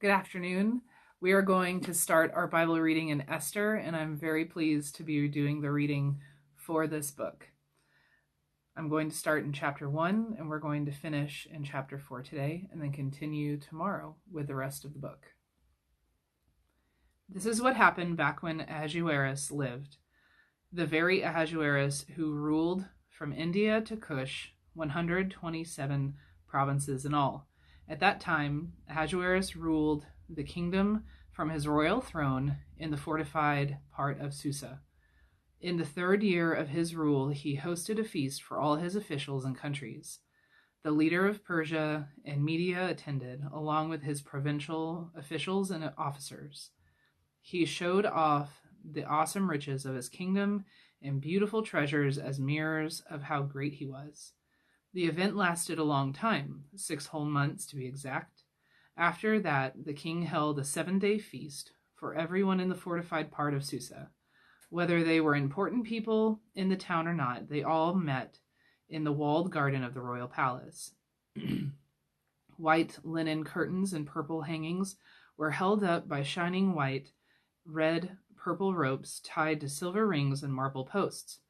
Good afternoon. We are going to start our Bible reading in Esther, and I'm very pleased to be doing the reading for this book. I'm going to start in chapter 1, and we're going to finish in chapter 4 today, and then continue tomorrow with the rest of the book. This is what happened back when Ahasuerus lived, the very Ahasuerus who ruled from India to Kush, 127 provinces in all. At that time, Ahasuerus ruled the kingdom from his royal throne in the fortified part of Susa. In the 3rd year of his rule, he hosted a feast for all his officials and countries. The leader of Persia and Media attended, along with his provincial officials and officers. He showed off the awesome riches of his kingdom and beautiful treasures as mirrors of how great he was. The event lasted a long time, 6 whole months to be exact. After that, the king held a 7-day feast for everyone in the fortified part of Susa. Whether they were important people in the town or not, they all met in the walled garden of the royal palace. White linen curtains and purple hangings were held up by shining white, red, purple ropes tied to silver rings and marble posts.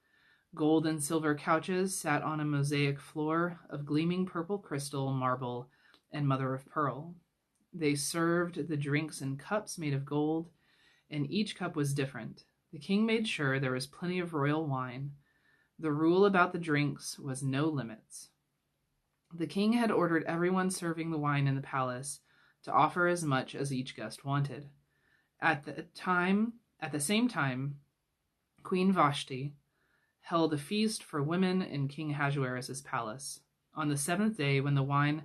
Gold and silver couches sat on a mosaic floor of gleaming purple crystal, marble, and mother of pearl. They served the drinks in cups made of gold, and each cup was different. The king made sure there was plenty of royal wine. The rule about the drinks was no limits. The king had ordered everyone serving the wine in the palace to offer as much as each guest wanted. At the same time, Queen Vashti held a feast for women in King Ahasuerus' palace. On the 7th day, when the wine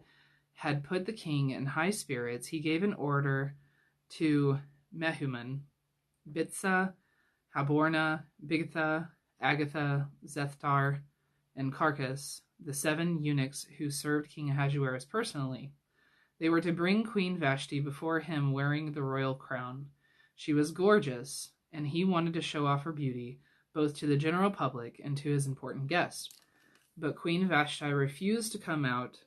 had put the king in high spirits, he gave an order to Mehuman, Bitsa, Haborna, Bigtha, Agatha, Zethar, and Carcass, the 7 eunuchs who served King Ahasuerus personally. They were to bring Queen Vashti before him wearing the royal crown. She was gorgeous, and he wanted to show off her beauty, both to the general public and to his important guests. But Queen Vashti refused to come out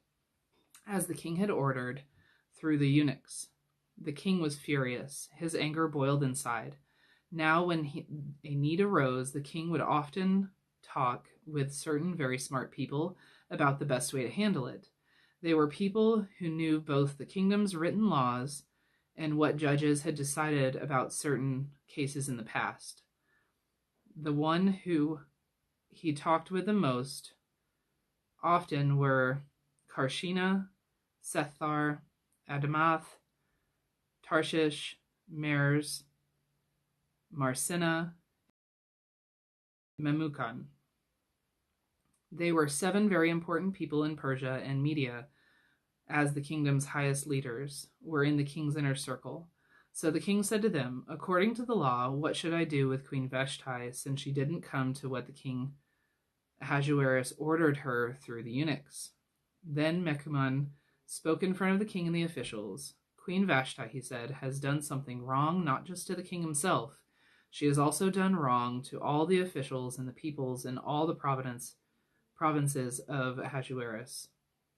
as the king had ordered through the eunuchs. The king was furious. His anger boiled inside. Now, when a need arose, the king would often talk with certain very smart people about the best way to handle it. They were people who knew both the kingdom's written laws and what judges had decided about certain cases in the past. The one who he talked with the most often were Karshina, Sethar, Adamath, Tarshish, Meres, Marsina, Memucan. They were 7 very important people in Persia and Media, as the kingdom's highest leaders were in the king's inner circle. So the king said to them, "According to the law, what should I do with Queen Vashti, since she didn't come to what the king Ahasuerus ordered her through the eunuchs?" Then Mehuman spoke in front of the king and the officials. "Queen Vashti," he said, "has done something wrong, not just to the king himself. She has also done wrong to all the officials and the peoples in all the provinces of Ahasuerus.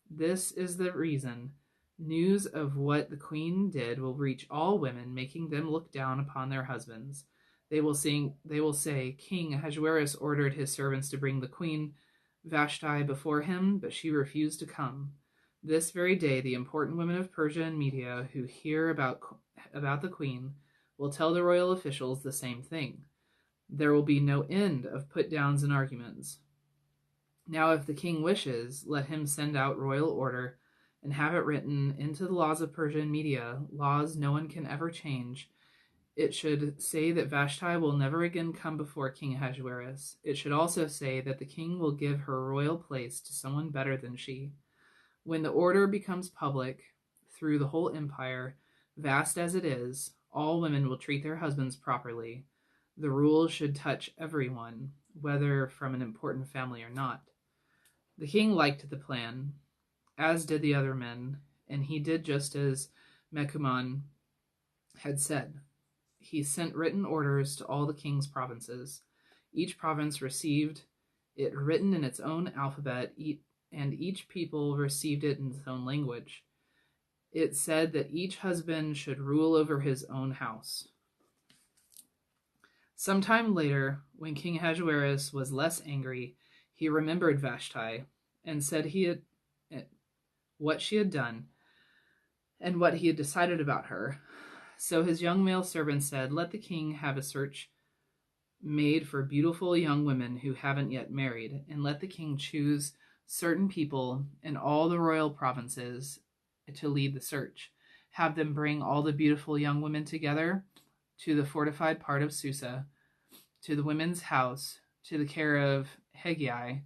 This is the reason news of what the queen did will reach all women, making them look down upon their husbands. They will say, 'King Ahasuerus ordered his servants to bring the queen Vashti before him, but she refused to come.' This very day, the important women of Persia and Media who hear about the queen will tell the royal officials the same thing. There will be no end of put-downs and arguments. Now, if the king wishes, let him send out royal order and have it written into the laws of Persia and Media, laws no one can ever change. It should say that Vashti will never again come before King Ahasuerus. It should also say that the king will give her royal place to someone better than she. When the order becomes public through the whole empire, vast as it is, all women will treat their husbands properly. The rule should touch everyone, whether from an important family or not." The king liked the plan, as did the other men, and he did just as Mehuman had said. He sent written orders to all the king's provinces. Each province received it written in its own alphabet, and each people received it in its own language. It said that each husband should rule over his own house. Sometime later, when King Ahasuerus was less angry, he remembered Vashti and said what she had done and what he had decided about her. So his young male servant said, "Let the king have a search made for beautiful young women who haven't yet married, and let the king choose certain people in all the royal provinces to lead the search. Have them bring all the beautiful young women together to the fortified part of Susa, to the women's house, to the care of Hegai,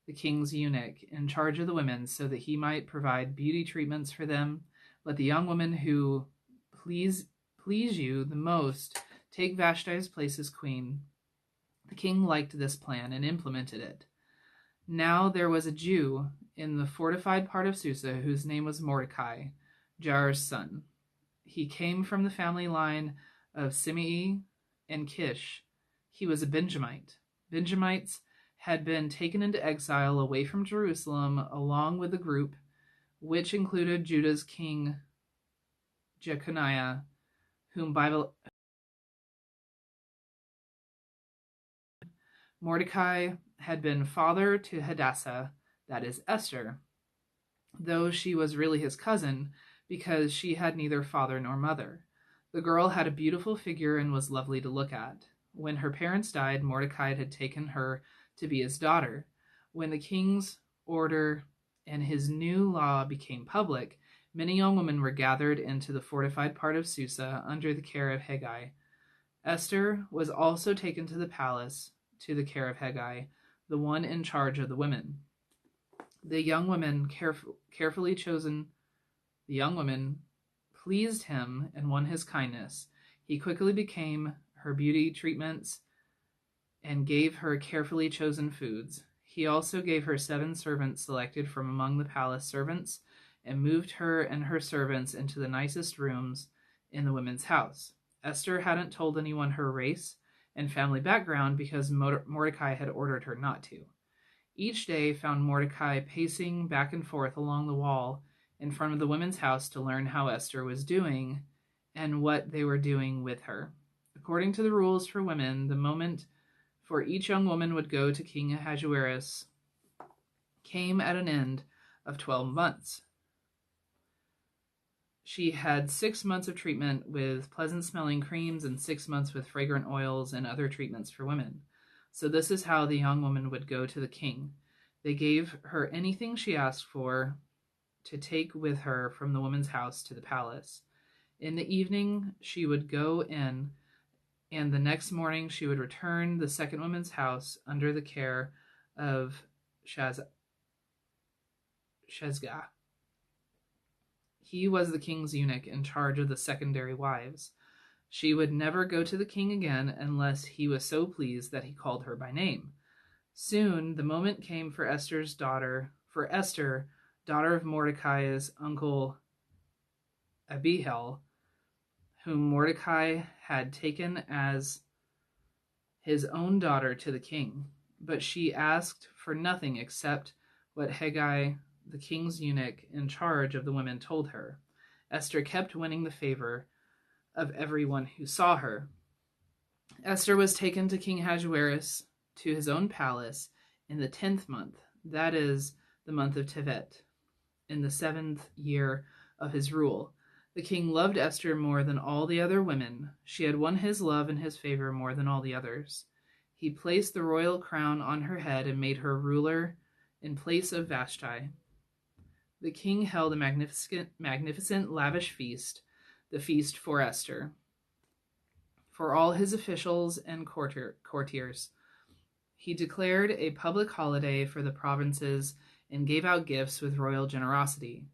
the king's eunuch, in charge of the women, so that he might provide beauty treatments for them. Let the young women who please you the most take Vashti's place as queen." The king liked this plan and implemented it. Now there was a Jew in the fortified part of Susa whose name was Mordecai, Jair's son. He came from the family line of Simei and Kish. He was a Benjamite. Benjamites had been taken into exile away from Jerusalem along with the group, which included Judah's king Jeconiah, whom Mordecai had been father to Hadassah, that is Esther, though she was really his cousin because she had neither father nor mother. The girl had a beautiful figure and was lovely to look at. When her parents died, Mordecai had taken her to be his daughter. When the king's order and his new law became public, many young women were gathered into the fortified part of Susa under the care of Hegai. Esther was also taken to the palace to the care of Hegai, the one in charge of the women. The young women pleased him and won his kindness. He quickly became her beauty treatments and gave her carefully chosen foods. He also gave her 7 servants selected from among the palace servants and moved her and her servants into the nicest rooms in the women's house. Esther hadn't told anyone her race and family background because Mordecai had ordered her not to. Each day found Mordecai pacing back and forth along the wall in front of the women's house to learn how Esther was doing and what they were doing with her. According to the rules for women, the moment for each young woman would go to King Ahasuerus came at an end of 12 months. She had 6 months of treatment with pleasant-smelling creams and 6 months with fragrant oils and other treatments for women. So this is how the young woman would go to the king. They gave her anything she asked for to take with her from the woman's house to the palace. In the evening, she would go in, and the next morning she would return the second woman's house under the care of Shezgah. He was the king's eunuch in charge of the secondary wives. She would never go to the king again unless he was so pleased that he called her by name. Soon the moment came for Esther, daughter of Mordecai's uncle Abihail, whom Mordecai had taken as his own daughter to the king. But she asked for nothing except what Hegai, the king's eunuch in charge of the women, told her. Esther kept winning the favor of everyone who saw her. Esther was taken to King Ahasuerus to his own palace in the 10th month, that is, the month of Tevet, in the 7th year of his rule. The king loved Esther more than all the other women. She had won his love and his favor more than all the others. He placed the royal crown on her head and made her ruler in place of Vashti. The king held a magnificent, lavish feast, the feast for Esther, for all his officials and courtiers. He declared a public holiday for the provinces and gave out gifts with royal generosity.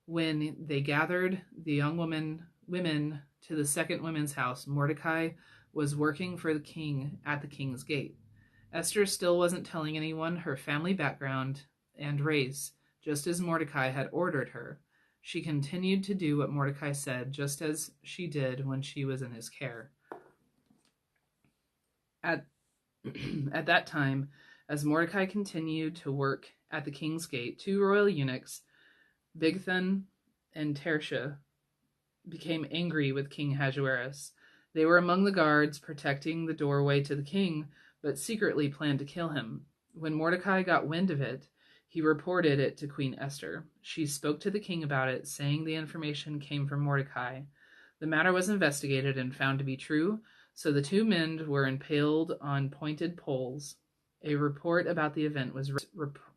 When they gathered the young women to the second women's house, Mordecai was working for the king at the king's gate. Esther still wasn't telling anyone her family background and race, just as Mordecai had ordered her. She continued to do what Mordecai said, just as she did when she was in his care. At that time, as Mordecai continued to work at the king's gate, 2 royal eunuchs, Bigthan and Tersha became angry with King Ahasuerus. They were among the guards protecting the doorway to the king, but secretly planned to kill him. When Mordecai got wind of it, he reported it to Queen Esther. She spoke to the king about it, saying the information came from Mordecai. The matter was investigated and found to be true, so the two men were impaled on pointed poles. A report about the event was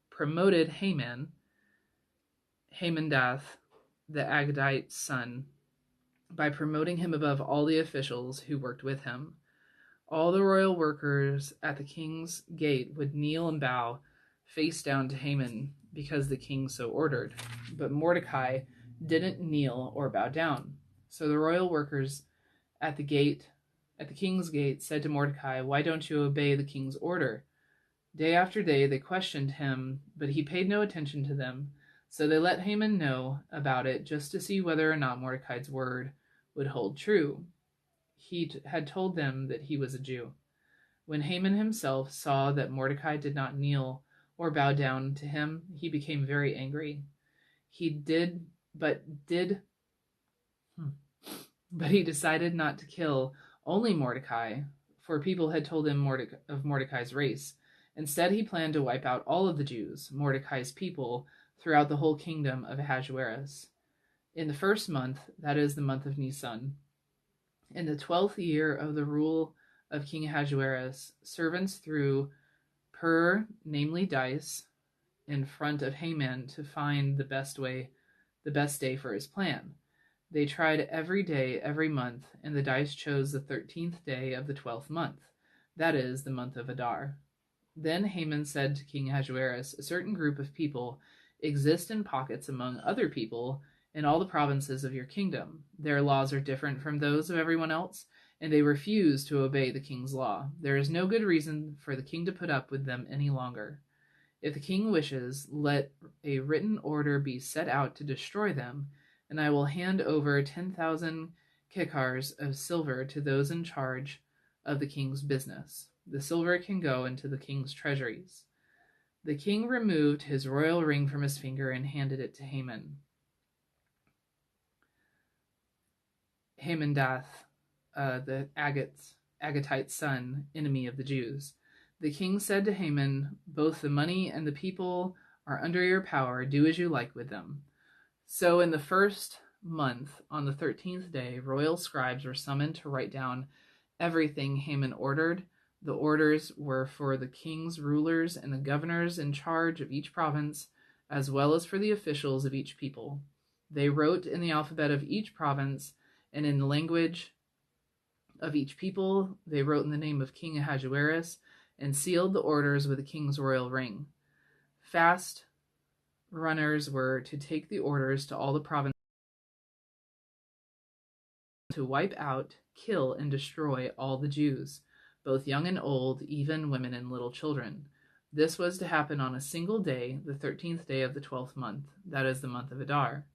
promoted Hamandath, the Agagite's son, by promoting him above all the officials who worked with him. All the royal workers at the king's gate would kneel and bow face down to Haman because the king so ordered. But Mordecai didn't kneel or bow down. So the royal workers at the king's gate, said to Mordecai, "Why don't you obey the king's order?" Day after day they questioned him, but he paid no attention to them. So they let Haman know about it just to see whether or not Mordecai's word would hold true. He had told them that he was a Jew. When Haman himself saw that Mordecai did not kneel or bow down to him, he became very angry. But he decided not to kill only Mordecai, for people had told him of Mordecai's race. Instead, he planned to wipe out all of the Jews, Mordecai's people, throughout the whole kingdom of Ahasuerus. In the first month, that is the month of Nisan, in the 12th year of the rule of King Ahasuerus, servants threw namely dice, in front of Haman to find the best day for his plan. They tried every day, every month, and the dice chose the 13th day of the 12th month, that is, the month of Adar. Then Haman said to King Ahasuerus, "A certain group of people exist in pockets among other people in all the provinces of your kingdom. Their laws are different from those of everyone else, and they refuse to obey the king's law. There is no good reason for the king to put up with them any longer. If the king wishes, let a written order be set out to destroy them, and I will hand over 10,000 kikars of silver to those in charge of the king's business. The silver can go into the king's treasuries." The king removed his royal ring from his finger and handed it to Haman. Hamandath, the Agagite's son, enemy of the Jews. The king said to Haman, "Both the money and the people are under your power. Do as you like with them." So in the first month, on the 13th day, royal scribes were summoned to write down everything Haman ordered. The orders were for the king's rulers and the governors in charge of each province, as well as for the officials of each people. They wrote in the alphabet of each province and in the language of each people. They wrote in the name of King Ahasuerus and sealed the orders with the king's royal ring. Fast runners were to take the orders to all the provinces to wipe out, kill, and destroy all the Jews, both young and old, even women and little children. This was to happen on a single day, the 13th day of the 12th month, that is the month of Adar.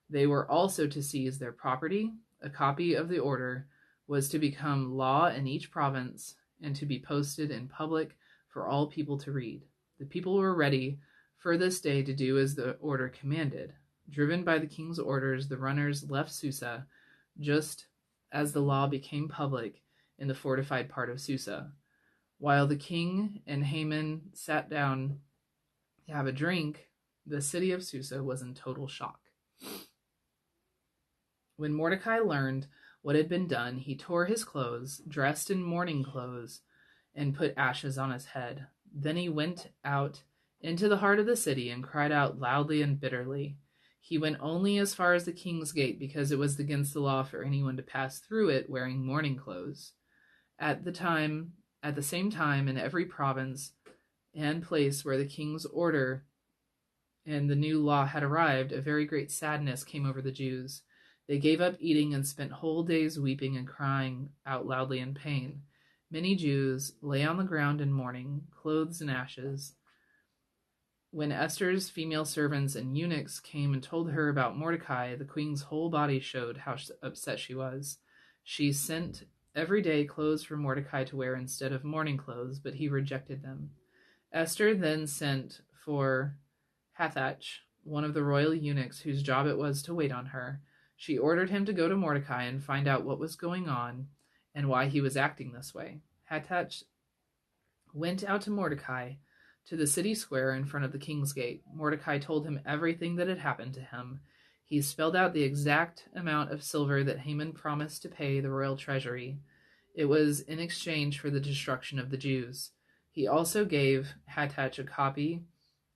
They were also to seize their property. A copy of the order was to become law in each province and to be posted in public for all people to read. The people were ready for this day to do as the order commanded. Driven by the king's orders, the runners left Susa just as the law became public in the fortified part of Susa. While the king and Haman sat down to have a drink, the city of Susa was in total shock. When Mordecai learned what had been done, he tore his clothes, dressed in mourning clothes, and put ashes on his head. Then he went out into the heart of the city and cried out loudly and bitterly. He went only as far as the king's gate because it was against the law for anyone to pass through it wearing mourning clothes. At the same time, in every province and place where the king's order and the new law had arrived, a very great sadness came over the Jews. They gave up eating and spent whole days weeping and crying out loudly in pain. Many Jews lay on the ground in mourning, clothes in ashes. When Esther's female servants and eunuchs came and told her about Mordecai, the queen's whole body showed how upset she was. She sent every day clothes for Mordecai to wear instead of mourning clothes, but he rejected them. Esther then sent for Hathach, one of the royal eunuchs whose job it was to wait on her. She ordered him to go to Mordecai and find out what was going on and why he was acting this way. Hathach went out to Mordecai to the city square in front of the king's gate. Mordecai told him everything that had happened to him. He spelled out the exact amount of silver that Haman promised to pay the royal treasury. It was in exchange for the destruction of the Jews. He also gave Hathach a copy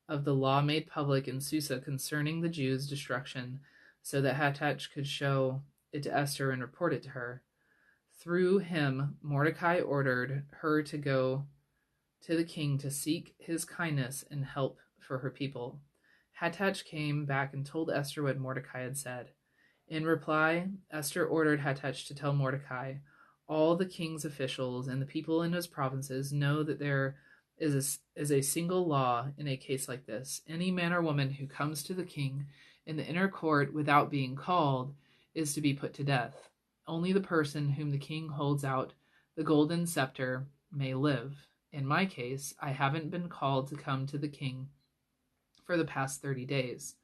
of the law made public in Susa concerning the Jews' destruction, so that Hathach could show it to Esther and report it to her. Through him, Mordecai ordered her to go to the king to seek his kindness and help for her people. Hathach came back and told Esther what Mordecai had said. In reply, Esther ordered Hathach to tell Mordecai, all the king's officials and the people in his provinces know that there is a single law in a case like this. Any man or woman who comes to the king in the inner court without being called is to be put to death. Only the person whom the king holds out the golden scepter may live. In my case, I haven't been called to come to the king for the past 30 days.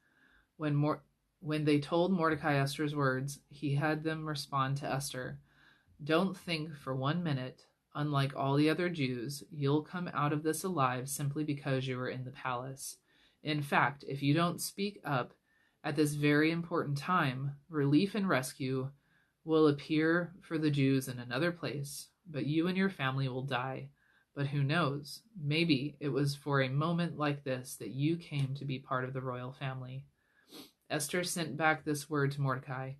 When they told Mordecai Esther's words, he had them respond to Esther, don't think for 1 minute, unlike all the other Jews, you'll come out of this alive simply because you were in the palace. In fact, if you don't speak up at this very important time, relief and rescue will appear for the Jews in another place, but you and your family will die. But who knows? Maybe it was for a moment like this that you came to be part of the royal family. Esther sent back this word to Mordecai.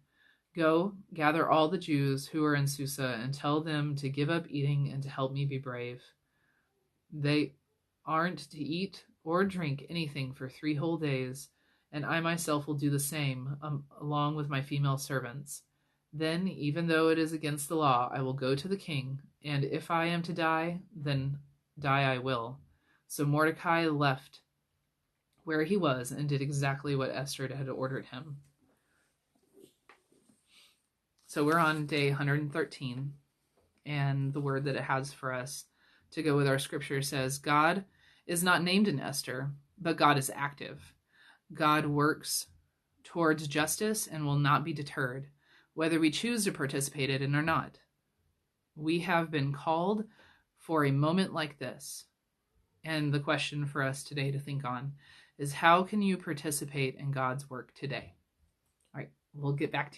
Go, gather all the Jews who are in Susa and tell them to give up eating and to help me be brave. They aren't to eat or drink anything for 3 whole days, and I myself will do the same, along with my female servants. Then, even though it is against the law, I will go to the king, and if I am to die, then die I will. So Mordecai left where he was and did exactly what Esther had ordered him. So we're on day 113, and the word that it has for us to go with our scripture says, God is not named in Esther, but God is active. God works towards justice and will not be deterred, whether we choose to participate in it or not. We have been called for a moment like this. And the question for us today to think on is, how can you participate in God's work today? All right, we'll get back to you.